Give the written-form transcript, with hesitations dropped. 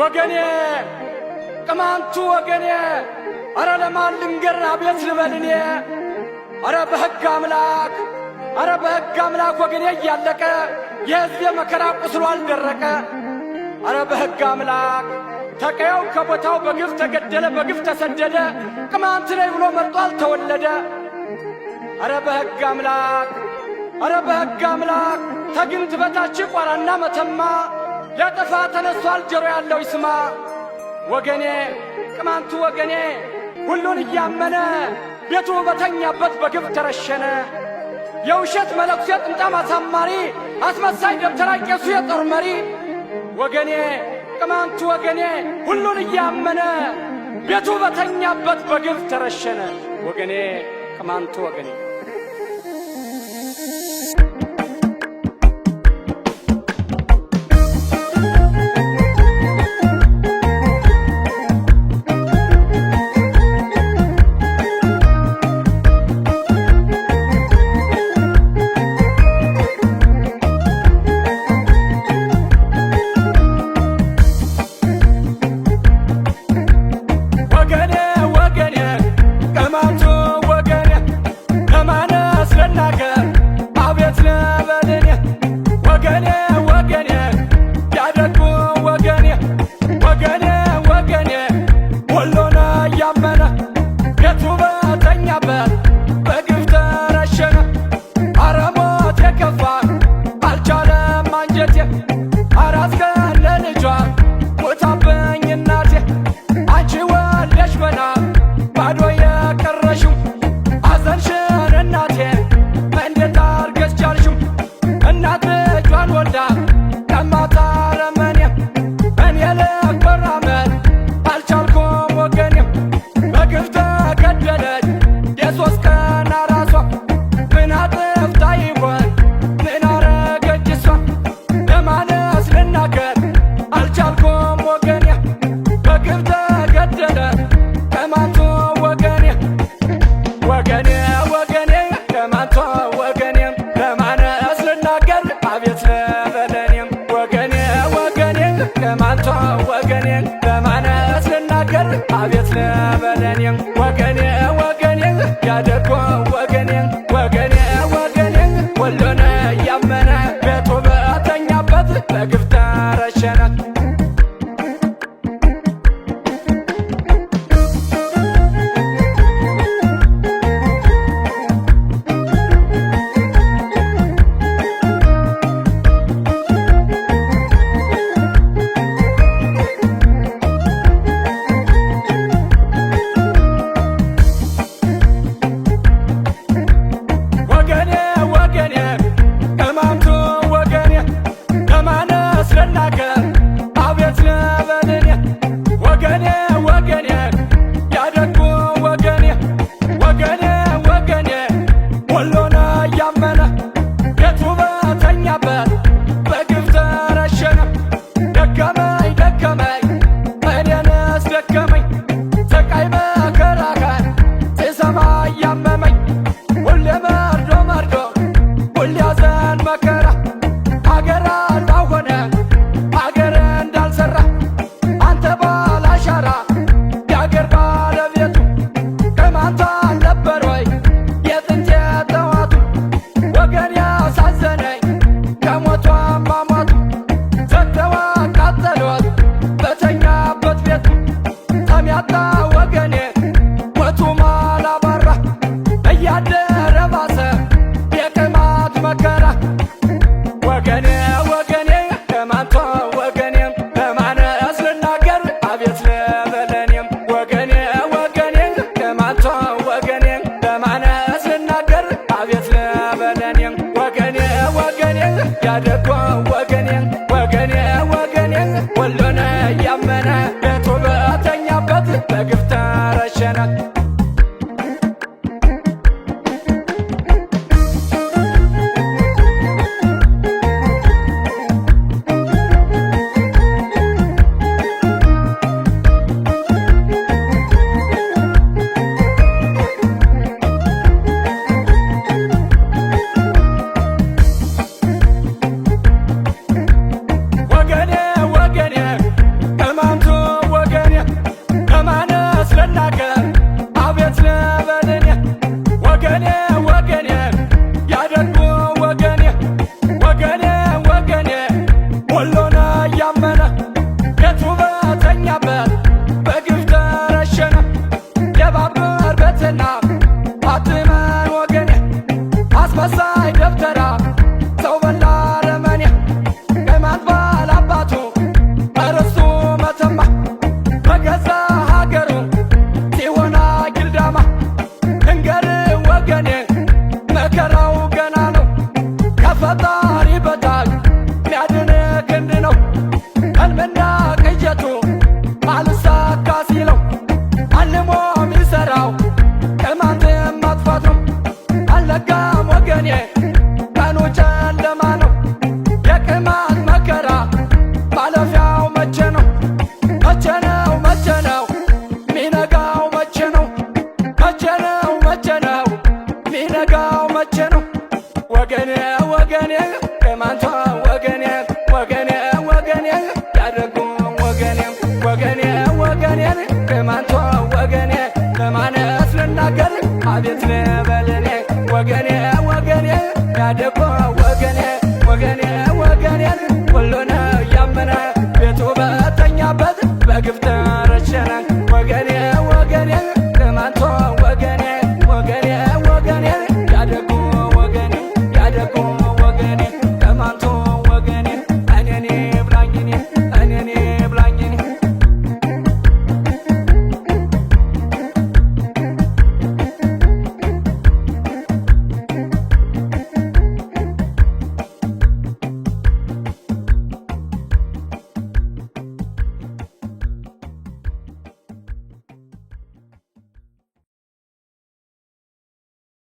ወገኔ ቅማንቱ ወገኔ አረ ለማን ልንገር አቤት ልበልኔ አረ በሕግ አምላክ አረ በሕግ አምላክ ወገኔ እያለቀ የሕዝቤ መከራ ቁስሎ አልደረቀ አረ በሕግ አምላክ ተቀየው ከቦታው በግፍ ተገደለ በግፍ ተሰደደ ቅማንት ነኝ ብሎ መርጦ አልተወለደ አረ በሕግ አምላክ አረ በሕግ አምላክ ተግንት በታች ቋራና መተማ ሊያጠፋ ተነሷል ጆሮ ያለው ይስማ ወገኔ ቅማንቱ ወገኔ ሁሉን እያመነ ቤቱ በተኛበት በግፍ ተረሸነ የውሸት መለኩሴ ጥምጣም አሳማሪ አስመሳይ ደብተራ ቄሱ የጦር መሪ ወገኔ ቅማንቱ ወገኔ ሁሉን እያመነ ቤቱ በተኛበት በግፍ ተረሸነ ወገኔ ቅማንቱ ወገኔ አቤት ለበለኔ ወገኔ ወገኔ ያደርጎ ወገኔ ወገኔ ወገኔ ወሎነ ያመነ ቤቱ በተኛበት በግፍ ተረሸነ ያደርጎ ወገኔ ወገኔ ወገኔ ወሎነ ያመነ ቤቱ በተኛበት በግፍ ተረሸነ አለና አትመን ወገኔ አስመሳይ ደብተራ ሰው በላ አረመኔ ቅማንት ባላባቱ እርሱ መተማ በገዛ ሀገሩ ሲሆን አግልዳማ እንገር ወገኔ መከራው ገና ነው ከፈጣሪ በታች ሚያድን ክንድ ነው ሕልምና ቅዠቱ አልሳካ ሲለው አልሞ ሚሰራው ቅማንትን ማጥፋት ነው አልነጋም ወገኔ ቀኑ ጨለማ ነው የቅማንት መከራ